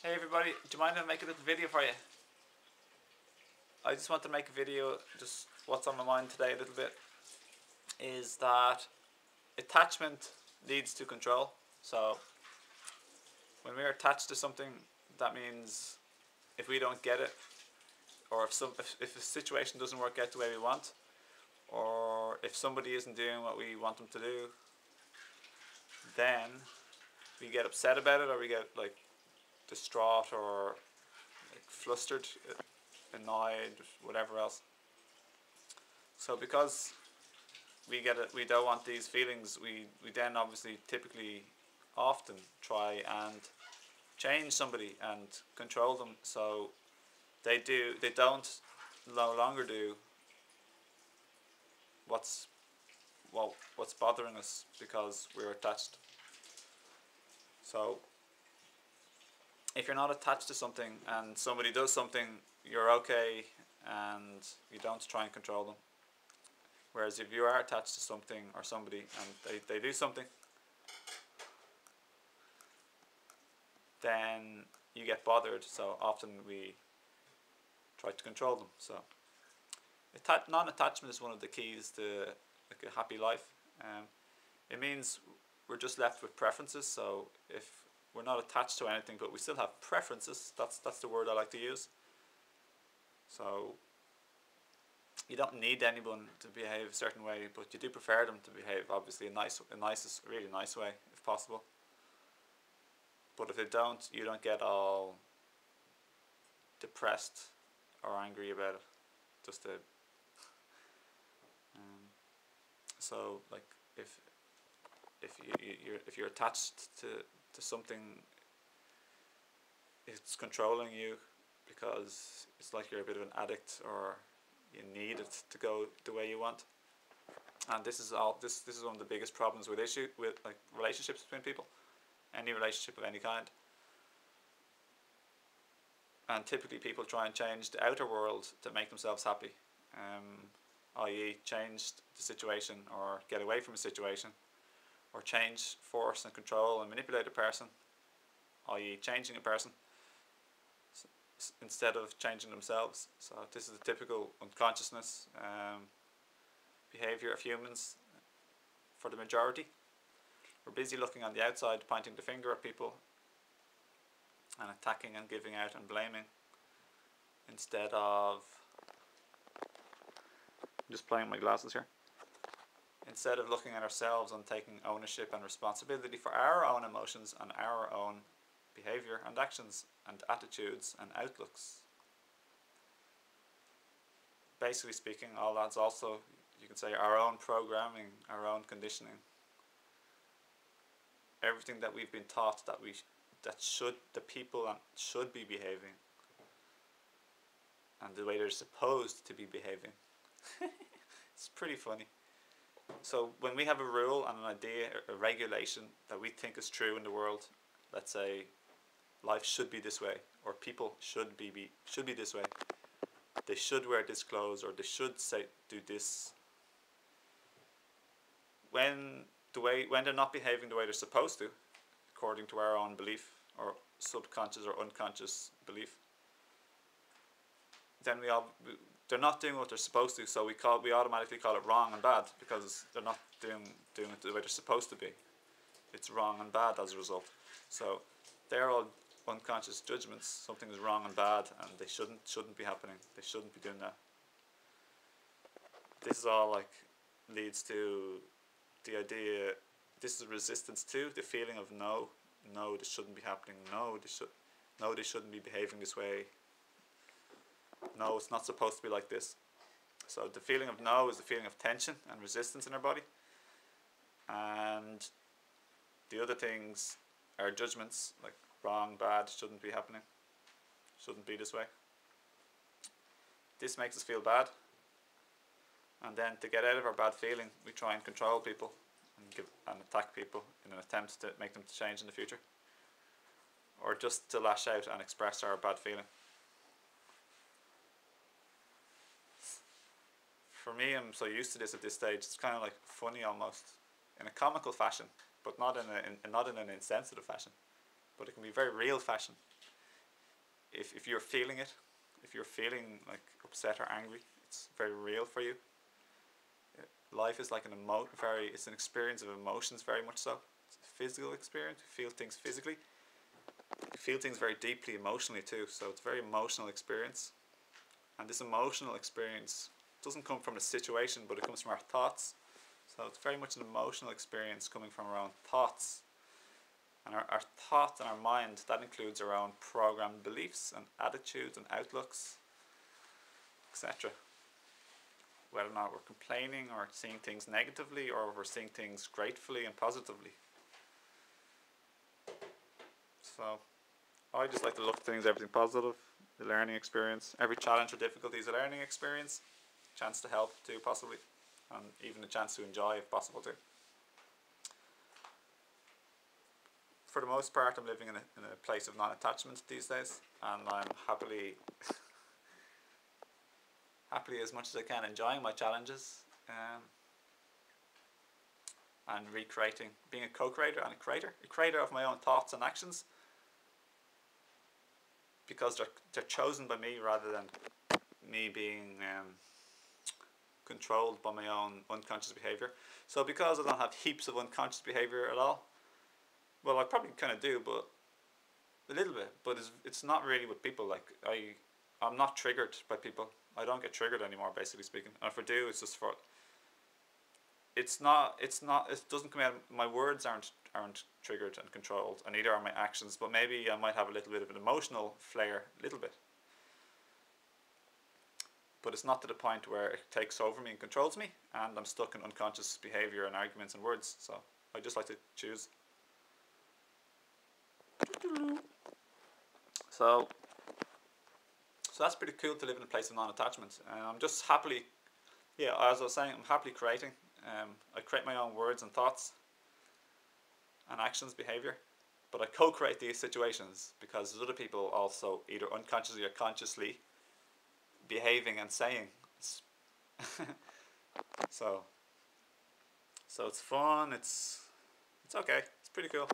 Hey everybody, do you mind if I make a little video for you? I just want to make a video, just what's on my mind today a little bit, is that attachment leads to control. So when we're attached to something, that means if we don't get it, or if a situation doesn't work out the way we want, or if somebody isn't doing what we want them to do, then we get upset about it, or we get like distraught or like flustered, annoyed, whatever else. So because we don't want these feelings, we then obviously typically often try and change somebody and control them so they don't no longer do what's bothering us because we're attached. So if you're not attached to something and somebody does something, you're okay and you don't try and control them. Whereas if you are attached to something or somebody and they do something, then you get bothered, so often we try to control them. So non-attachment is one of the keys to like a happy life. It means we're just left with preferences. So if we're not attached to anything but we still have preferences, that's the word I like to use. So you don't need anyone to behave a certain way, but you do prefer them to behave obviously a really nice way if possible. But if they don't, you don't get all depressed or angry about it. Just so like if you're attached to something, it's controlling you because it's like you're a bit of an addict or you need it to go the way you want. And this is one of the biggest problems with like relationships between people, any relationship of any kind. And typically people try and change the outer world to make themselves happy, i.e. change the situation or get away from a situation, or change, force and control and manipulate a person, i.e. changing a person instead of changing themselves. So this is a typical unconsciousness behaviour of humans for the majority. We're busy looking on the outside, pointing the finger at people and attacking and giving out and blaming, instead of, I'm just playing my glasses here, instead of looking at ourselves and taking ownership and responsibility for our own emotions and our own behaviour and actions and attitudes and outlooks. Basically speaking, all that's also, you can say, our own programming, our own conditioning. Everything that we've been taught that the people should be behaving, and the way they're supposed to be behaving. It's pretty funny. So when we have a rule and an idea, a regulation that we think is true in the world, let's say life should be this way, or people should be this way, they should wear this clothes, or they should do this. When they're not behaving the way they're supposed to, according to our own belief or subconscious or unconscious belief, then they're not doing what they're supposed to, so we automatically call it wrong and bad because they're not doing it the way they're supposed to be. It's wrong and bad as a result. So they're all unconscious judgments. Something is wrong and bad, and they shouldn't be happening. They shouldn't be doing that. This is all like leads to the idea. This is resistance to the feeling of no, this shouldn't be happening. No, they shouldn't be behaving this way. No, it's not supposed to be like this. So the feeling of no is the feeling of tension and resistance in our body. And the other things are judgments, like wrong, bad, shouldn't be happening, shouldn't be this way. This makes us feel bad. And then to get out of our bad feeling, we try and control people and attack people in an attempt to make them change in the future. Or just to lash out and express our bad feeling. For me, I'm so used to this at this stage, it's kind of like funny almost, in a comical fashion, but not in an insensitive fashion. But it can be very real fashion. if you're feeling it, if you're feeling like upset or angry, it's very real for you. Life is like it's an experience of emotions, very much so. It's a physical experience. You feel things physically. You feel things very deeply emotionally too. So it's a very emotional experience. And this emotional experience doesn't come from the situation, but it comes from our thoughts. So it's very much an emotional experience coming from our own thoughts. And our thoughts and our mind, that includes our own programmed beliefs and attitudes and outlooks, etc. Whether or not we're complaining or seeing things negatively, or we're seeing things gratefully and positively. So I just like to look at things, everything positive, the learning experience. Every challenge or difficulty is a learning experience, chance to help too possibly, and even a chance to enjoy if possible too. For the most part, I'm living in a place of non-attachment these days, and I'm happily as much as I can enjoying my challenges, and recreating, being a co-creator and a creator of my own thoughts and actions, because they're chosen by me rather than me being controlled by my own unconscious behaviour. So because I don't have heaps of unconscious behaviour at all, well, I probably kind of do, but a little bit, but it's not really with people. Like I'm not triggered by people. I don't get triggered anymore, basically speaking. And if I do, it's just for, it doesn't come out, my words aren't triggered and controlled, and neither are my actions, but maybe I might have a little bit of an emotional flair, a little bit. But it's not to the point where it takes over me and controls me, and I'm stuck in unconscious behaviour and arguments and words, so I just like to choose. So that's pretty cool, to live in a place of non-attachment. And I'm just happily, as I was saying, I'm happily creating. I create my own words and thoughts and actions, behaviour, but I co-create these situations because there's other people also either unconsciously or consciously behaving and saying. So it's fun, it's okay, it's pretty cool.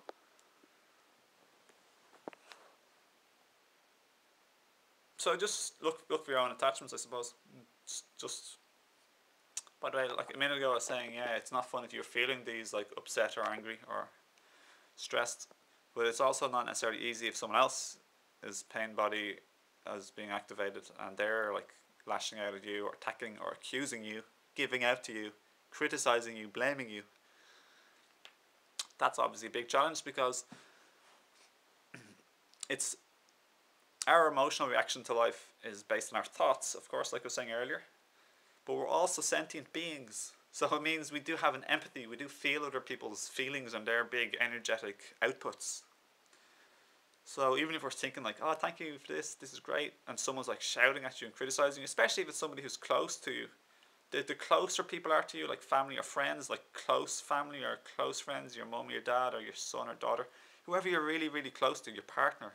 So just look for your own attachments, I suppose. Just, by the way, like a minute ago I was saying, it's not fun if you're feeling these, like upset or angry or stressed, but it's also not necessarily easy if someone else is pain body as being activated and they're like lashing out at you or attacking or accusing you, giving out to you, criticizing you, blaming you. That's obviously a big challenge, because it's our emotional reaction to life is based on our thoughts, of course, like I was saying earlier, but we're also sentient beings. So it means we do have an empathy, we do feel other people's feelings and their big energetic outputs. So even if we're thinking like, oh, thank you for this is great, and someone's like shouting at you and criticizing you, especially if it's somebody who's close to you, the closer people are to you, like family or friends, like close family or close friends, your mum or your dad or your son or daughter, whoever you're really, really close to, your partner,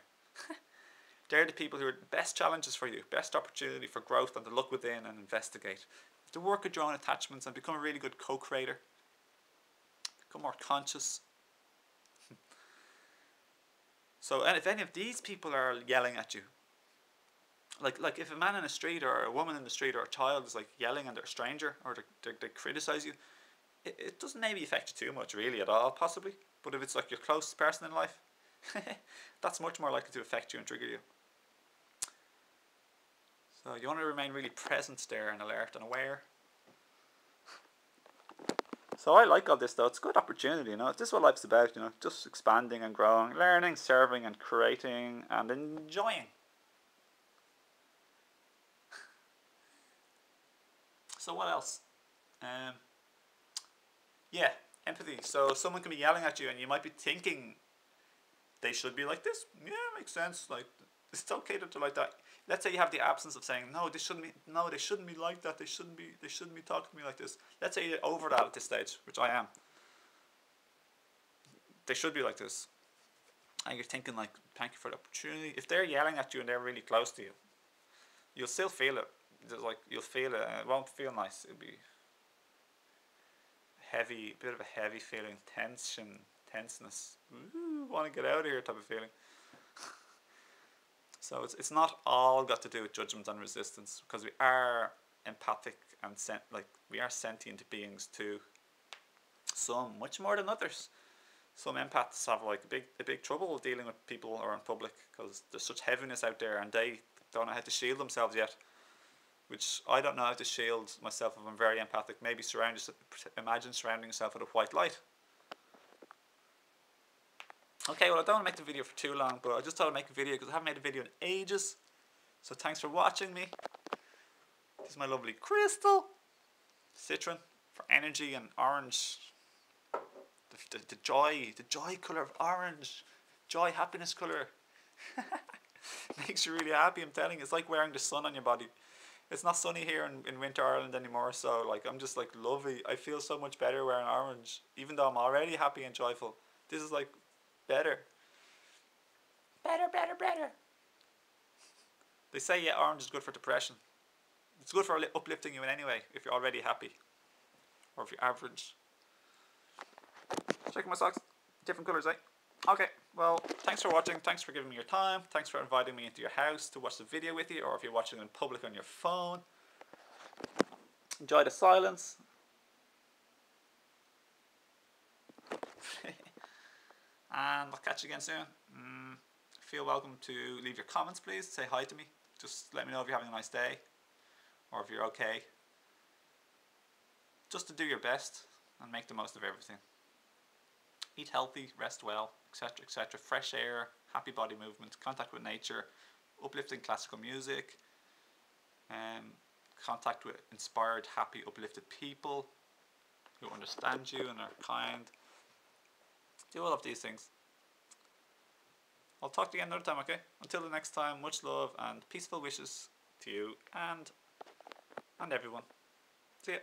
they're the people who are the best challenges for you, best opportunity for growth, and to look within and investigate. To work with your own attachments and become a really good co-creator. Become more conscious. So, and if any of these people are yelling at you, like if a man in the street or a woman in the street or a child is like yelling and they're a stranger, or they criticize you, it doesn't maybe affect you too much really at all, possibly. But if it's like your closest person in life, that's much more likely to affect you and trigger you. So you want to remain really present there and alert and aware. So I like all this though, it's a good opportunity, you know, this is what life's about, you know, just expanding and growing, learning, serving and creating and enjoying. So what else? Empathy. So someone can be yelling at you and you might be thinking they should be like this. Yeah, makes sense. Like, it's okay to like that. Let's say you have the absence of saying, no, they shouldn't be like that. They shouldn't be talking to me like this. Let's say you're over that at this stage, which I am. They should be like this. And you're thinking like, thank you for the opportunity. If they're yelling at you and they're really close to you, you'll still feel it. Like, you'll feel it, and it won't feel nice. It'll be heavy, bit of a heavy feeling, tenseness. Ooh, want to get out of here type of feeling. So it's not all got to do with judgment and resistance, because we are empathic and we are sentient beings too. Some much more than others. Some empaths have like a big trouble dealing with people or in public because there's such heaviness out there and they don't know how to shield themselves yet. Which I don't know how to shield myself if I'm very empathic. Maybe imagine surrounding yourself with a white light. Okay, well I don't want to make the video for too long, but I just thought I'd make a video because I haven't made a video in ages. So thanks for watching me. This is my lovely crystal. Citron for energy and orange. The joy colour of orange. Joy, happiness colour. Makes you really happy, I'm telling you. It's like wearing the sun on your body. It's not sunny here in winter Ireland anymore, so like I'm just like lovely. I feel so much better wearing orange, even though I'm already happy and joyful. This is like better. Better. They say, yeah, orange is good for depression. It's good for uplifting you in any way, if you're already happy. Or if you're average. Checking my socks. Different colours, eh? Okay, well, thanks for watching. Thanks for giving me your time. Thanks for inviting me into your house to watch the video with you, or if you're watching in public on your phone. Enjoy the silence. And I'll catch you again soon. Feel welcome to leave your comments, please. Say hi to me. Just let me know if you're having a nice day or if you're okay. Just to do your best and make the most of everything. Eat healthy, rest well, etc., etc. Fresh air, happy body movement, contact with nature, uplifting classical music, contact with inspired, happy, uplifted people who understand you and are kind. Do all of these things. I'll talk to you again another time, okay? Until the next time, much love and peaceful wishes to you and everyone. See ya.